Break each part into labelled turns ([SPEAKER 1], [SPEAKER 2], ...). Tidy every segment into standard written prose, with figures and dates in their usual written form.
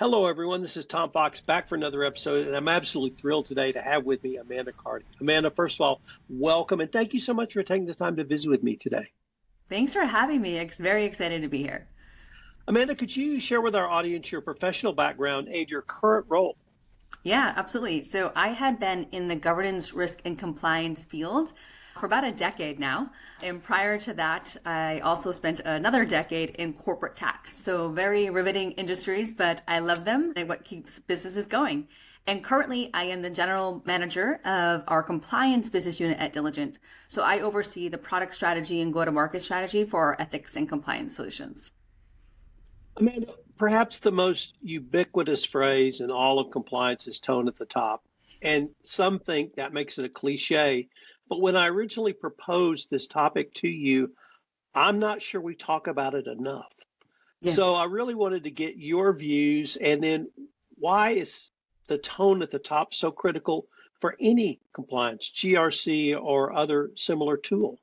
[SPEAKER 1] Hello, everyone. This is Tom Fox back for another episode, and I'm absolutely thrilled today to have with me Amanda Carty. Amanda, first of all, welcome, and thank you so much for taking the time to visit with me today.
[SPEAKER 2] Thanks for having me. Very excited to be here.
[SPEAKER 1] Amanda, could you share with our audience your professional background and your current role?
[SPEAKER 2] Yeah, absolutely. So I had been in the governance, risk, and compliance field for about a decade now. And prior to that, I also spent another decade in corporate tax. So very riveting industries, but I love them and what keeps businesses going. And currently, I am the general manager of our compliance business unit at Diligent. So I oversee the product strategy and go-to-market strategy for our ethics and compliance solutions.
[SPEAKER 1] Amanda, perhaps the most ubiquitous phrase in all of compliance is tone at the top. And some think that makes it a cliche. But when I originally proposed this topic to you, I'm not sure we talk about it enough.
[SPEAKER 2] Yeah.
[SPEAKER 1] So I really wanted to get your views, and then why is the tone at the top so critical for any compliance, GRC or other similar tool?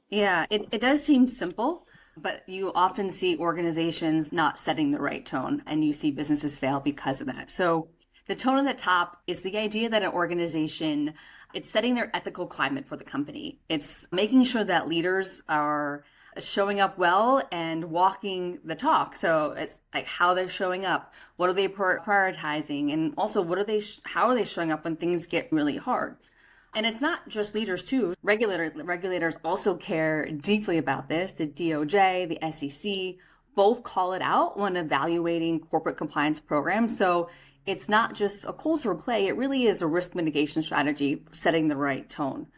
[SPEAKER 2] Yeah, it does seem simple, but you often see organizations not setting the right tone, and you see businesses fail because of that. So the tone at the top is the idea that an organization, it's setting their ethical climate for the company. It's making sure that leaders are showing up well and walking the talk. So it's like how they're showing up, what are they prioritizing, and also how are they showing up when things get really hard. And it's not just leaders too. Regulators also care deeply about this. The DOJ, the SEC, both call it out when evaluating corporate compliance programs. So it's not just a cultural play. It really is a risk mitigation strategy, setting the right tone.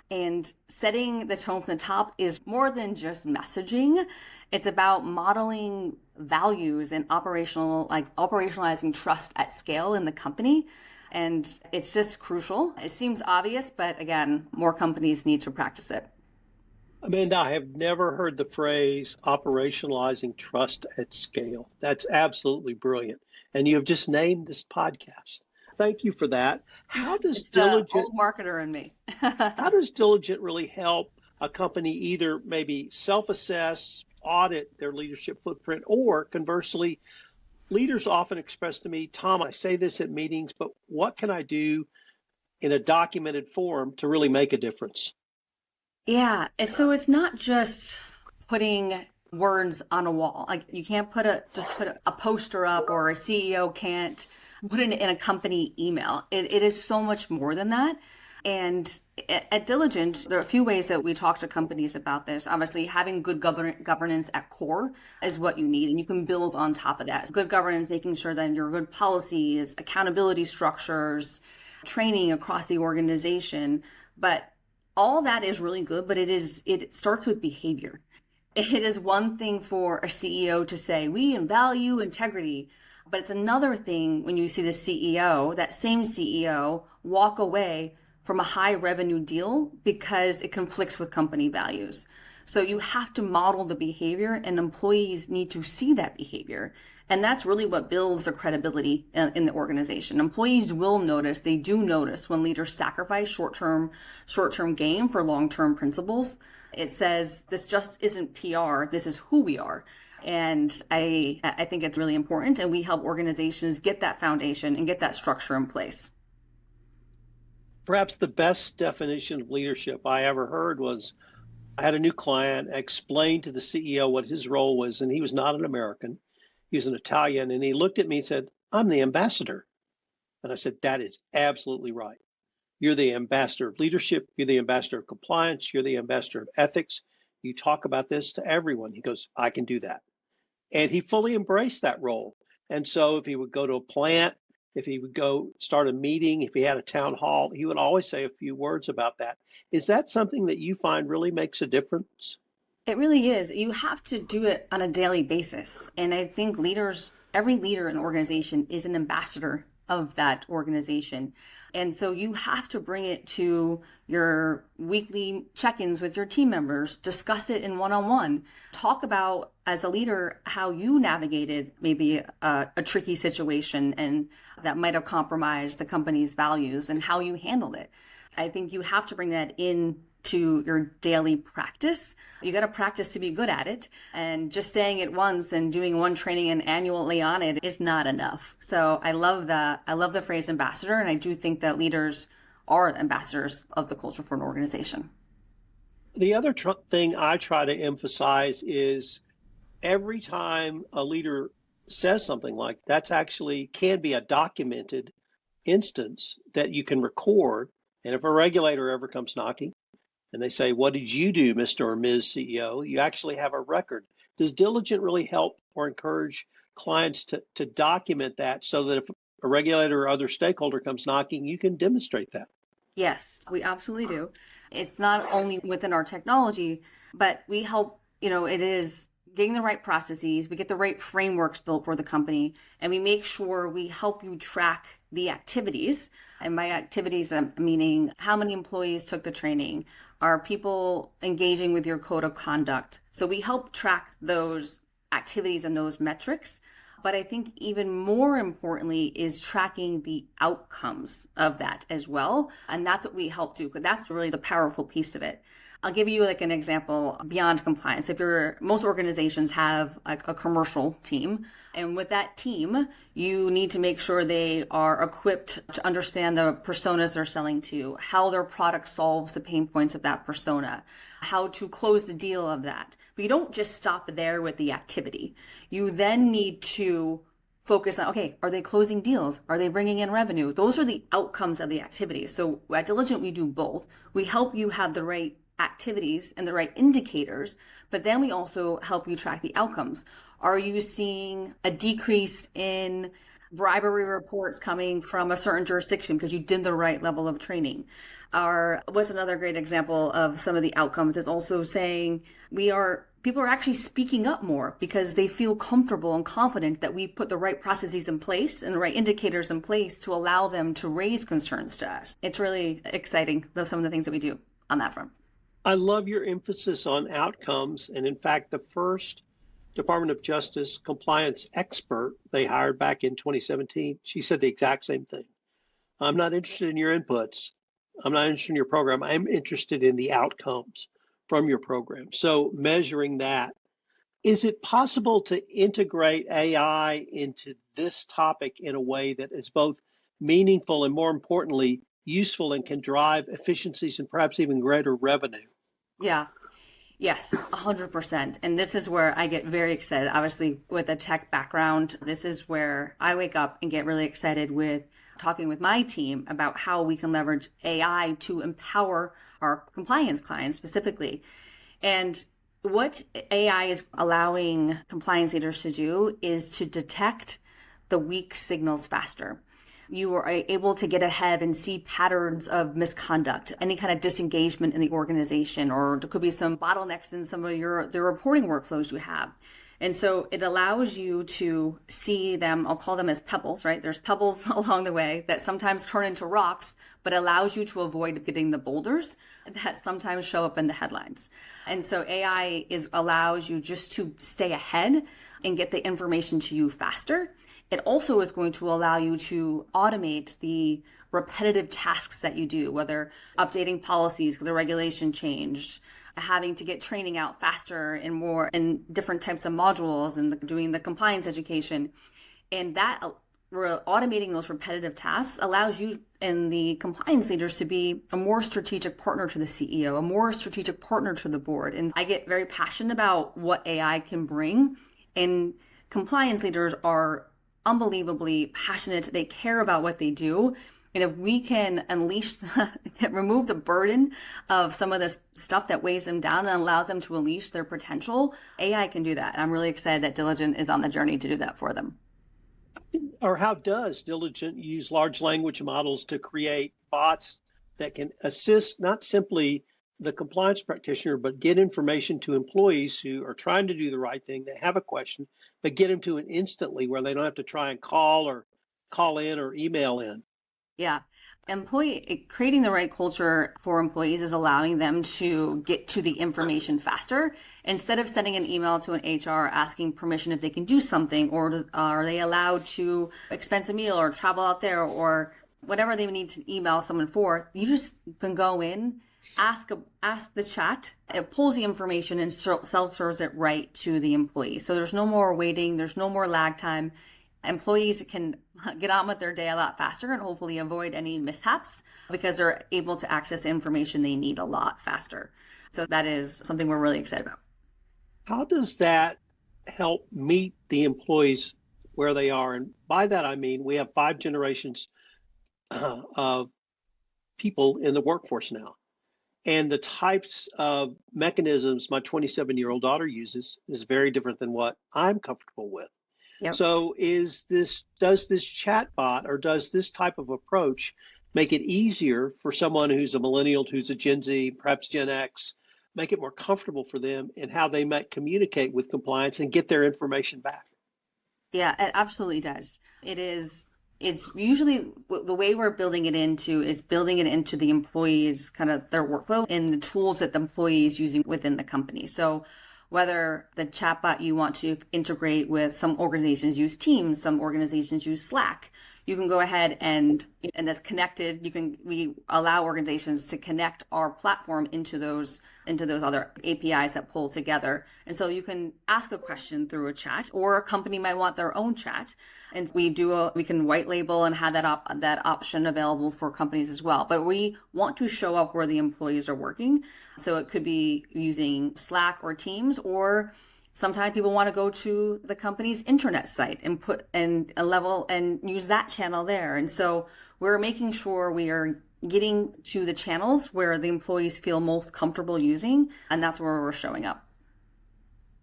[SPEAKER 2] And setting the tone from the top is more than just messaging. It's about modeling values and operationalizing trust at scale in the company. And it's just crucial. It seems obvious, but again, more companies need to practice it.
[SPEAKER 1] Amanda, I have never heard the phrase operationalizing trust at scale. That's absolutely brilliant. And you have just named this podcast. Thank you for that.
[SPEAKER 2] It's the old marketer in me.
[SPEAKER 1] How does Diligent really help a company either maybe self-assess, audit their leadership footprint, or conversely, leaders often express to me, Tom, I say this at meetings, but what can I do in a documented form to really make a difference?
[SPEAKER 2] Yeah. And so it's not just putting words on a wall. Like you can't just put a poster up, or a CEO can't put it in a company email. It is so much more than that. And at Diligent, there are a few ways that we talk to companies about this. Obviously, having good governance at core is what you need, and you can build on top of that. Good governance, making sure that your good policies, accountability structures, training across the organization. But all that is really good, but it starts with behavior. It is one thing for a CEO to say, we value integrity. But it's another thing when you see the CEO, that same CEO, walk away from a high revenue deal because it conflicts with company values. So you have to model the behavior, and employees need to see that behavior. And that's really what builds the credibility in the organization. Employees will notice, they do notice when leaders sacrifice short-term gain for long-term principles. It says, this just isn't PR, this is who we are. And I think it's really important, and we help organizations get that foundation and get that structure in place.
[SPEAKER 1] Perhaps the best definition of leadership I ever heard was I had a new client explain to the CEO what his role was, and he was not an American. He was an Italian, and he looked at me and said, I'm the ambassador. And I said, that is absolutely right. You're the ambassador of leadership. You're the ambassador of compliance. You're the ambassador of ethics. You talk about this to everyone. He goes, I can do that. And he fully embraced that role. And so if he would go to a plant, if he would go start a meeting, if he had a town hall, he would always say a few words about that. Is that something that you find really makes a difference?
[SPEAKER 2] It really is. You have to do it on a daily basis. And I think every leader in an organization is an ambassador of that organization. And so you have to bring it to your weekly check-ins with your team members, discuss it in one-on-one, talk about, as a leader, how you navigated maybe a tricky situation and that might have compromised the company's values, and how you handled it. I think you have to bring that in to your daily practice. You got to practice to be good at it. And just saying it once and doing one training and annually on it is not enough. So I love that. I love the phrase ambassador. And I do think that leaders are ambassadors of the culture for an organization.
[SPEAKER 1] The other thing I try to emphasize is every time a leader says something like that's actually can be a documented instance that you can record. And if a regulator ever comes knocking and they say, "What did you do, Mr. or Ms. CEO?" you actually have a record. Does Diligent really help or encourage clients to document that so that if a regulator or other stakeholder comes knocking, you can demonstrate that?
[SPEAKER 2] Yes, we absolutely do. It's not only within our technology, but we help, it is getting the right processes, we get the right frameworks built for the company, and we make sure we help you track the activities. And by activities, I'm meaning how many employees took the training, are people engaging with your code of conduct? So we help track those activities and those metrics. But I think even more importantly is tracking the outcomes of that as well. And that's what we help do, because that's really the powerful piece of it. I'll give you like an example beyond compliance. Most organizations have like a commercial team, and with that team, you need to make sure they are equipped to understand the personas they're selling to, how their product solves the pain points of that persona, how to close the deal of that. But you don't just stop there with the activity. You then need to focus on, okay, are they closing deals? Are they bringing in revenue? Those are the outcomes of the activity. So at Diligent, we do both. We help you have the right activities and the right indicators, but then we also help you track the outcomes. Are you seeing a decrease in bribery reports coming from a certain jurisdiction because you did the right level of training? Or what's another great example of some of the outcomes is also saying people are actually speaking up more because they feel comfortable and confident that we put the right processes in place and the right indicators in place to allow them to raise concerns to us. It's really exciting, some of the things that we do on that front.
[SPEAKER 1] I love your emphasis on outcomes. And in fact, the first Department of Justice compliance expert they hired back in 2017, she said the exact same thing. I'm not interested in your inputs. I'm not interested in your program. I'm interested in the outcomes from your program. So measuring that, is it possible to integrate AI into this topic in a way that is both meaningful and, more importantly, useful and can drive efficiencies and perhaps even greater revenue?
[SPEAKER 2] Yeah. Yes, 100%. And this is where I get very excited. Obviously, with a tech background, this is where I wake up and get really excited with talking with my team about how we can leverage AI to empower our compliance clients specifically. And what AI is allowing compliance leaders to do is to detect the weak signals faster. You are able to get ahead and see patterns of misconduct, any kind of disengagement in the organization, or there could be some bottlenecks in some of the reporting workflows you have. And so it allows you to see them, I'll call them as pebbles, right? There's pebbles along the way that sometimes turn into rocks, but allows you to avoid getting the boulders that sometimes show up in the headlines. And so AI allows you just to stay ahead and get the information to you faster. It also is going to allow you to automate the repetitive tasks that you do, whether updating policies because the regulation changed, having to get training out faster and more in different types of modules and doing the compliance education. And that automating those repetitive tasks allows you and the compliance leaders to be a more strategic partner to the CEO, a more strategic partner to the board. And I get very passionate about what AI can bring. And compliance leaders are unbelievably passionate. They care about what they do. And if we can remove the burden of some of this stuff that weighs them down and allows them to unleash their potential, AI can do that. And I'm really excited that Diligent is on the journey to do that for them.
[SPEAKER 1] Or how does Diligent use large language models to create bots that can assist not simply the compliance practitioner, but get information to employees who are trying to do the right thing, they have a question, but get them to it instantly where they don't have to try and call in or email in?
[SPEAKER 2] Yeah. Creating the right culture for employees is allowing them to get to the information faster. Instead of sending an email to an HR asking permission if they can do something, or are they allowed to expense a meal or travel out there or whatever they need to email someone for, you just can go in ask the chat. It pulls the information and self-serves it right to the employee. So there's no more waiting. There's no more lag time. Employees can get on with their day a lot faster and hopefully avoid any mishaps because they're able to access the information they need a lot faster. So that is something we're really excited about.
[SPEAKER 1] How does that help meet the employees where they are? And by that, I mean, we have 5 generations of people in the workforce now. And the types of mechanisms my 27-year-old daughter uses is very different than what I'm comfortable with.
[SPEAKER 2] Yep.
[SPEAKER 1] So does this chatbot or does this type of approach make it easier for someone who's a millennial, who's a Gen Z, perhaps Gen X, make it more comfortable for them in how they might communicate with compliance and get their information back?
[SPEAKER 2] Yeah, it absolutely does. It's usually the way we're building it into is building it into the employees, kind of their workflow and the tools that the employee is using within the company. So whether the chatbot you want to integrate with, some organizations use Teams, some organizations use Slack, you can go ahead and that's connected. We allow organizations to connect our platform into those other APIs that pull together. And so you can ask a question through a chat, or a company might want their own chat. And we can white label and have that option available for companies as well. But we want to show up where the employees are working. So it could be using Slack or Teams, or sometimes people want to go to the company's intranet site and put in a level and use that channel there. And so we're making sure we are getting to the channels where the employees feel most comfortable using, and that's where we're showing up.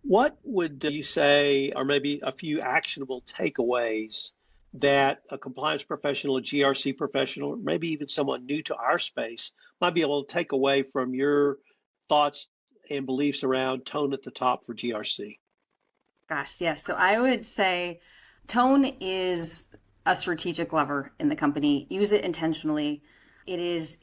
[SPEAKER 1] What would you say are maybe a few actionable takeaways that a compliance professional, a GRC professional, or maybe even someone new to our space might be able to take away from your thoughts and beliefs around tone at the top for GRC?
[SPEAKER 2] Gosh, yes. So I would say tone is a strategic lever in the company. Use it intentionally. It is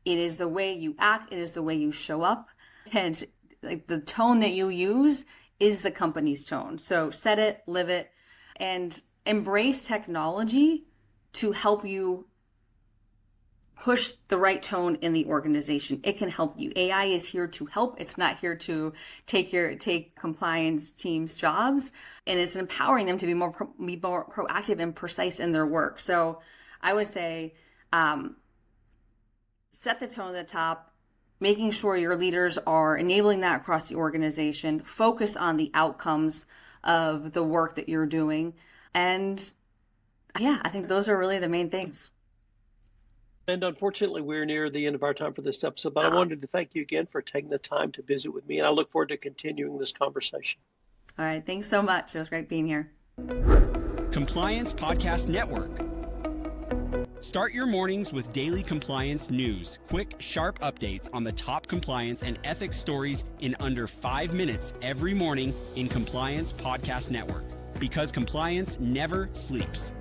[SPEAKER 2] the way you act. It is the way you show up. And like the tone that you use is the company's tone. So set it, live it, and embrace technology to help you push the right tone in the organization. It can help you. AI is here to help. It's not here to take compliance teams' jobs, and it's empowering them to be more proactive and precise in their work. So I would say set the tone at the top, making sure your leaders are enabling that across the organization, focus on the outcomes of the work that you're doing. And yeah, I think those are really the main things.
[SPEAKER 1] And unfortunately, we're near the end of our time for this episode, but I wanted to thank you again for taking the time to visit with me, and I look forward to continuing this conversation.
[SPEAKER 2] All right. Thanks so much. It was great being here.
[SPEAKER 3] Compliance Podcast Network. Start your mornings with daily compliance news, quick, sharp updates on the top compliance and ethics stories in under 5 minutes every morning in Compliance Podcast Network. Because compliance never sleeps.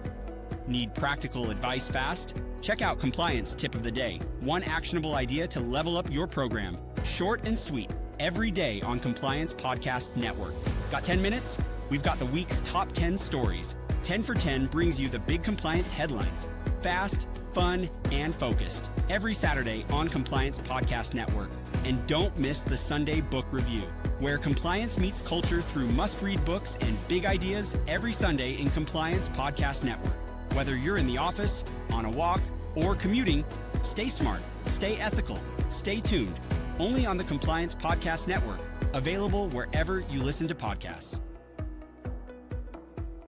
[SPEAKER 3] Need practical advice fast? Check out Compliance Tip of the Day. One actionable idea to level up your program. Short and sweet, every day on Compliance Podcast Network. Got 10 minutes? We've got the week's top 10 stories. 10 for 10 brings you the big compliance headlines. Fast, fun, and focused. Every Saturday on Compliance Podcast Network. And don't miss the Sunday Book Review, where compliance meets culture through must-read books and big ideas every Sunday in Compliance Podcast Network. Whether you're in the office, on a walk, or commuting, stay smart, stay ethical, stay tuned. Only on the Compliance Podcast Network. Available wherever you listen to podcasts.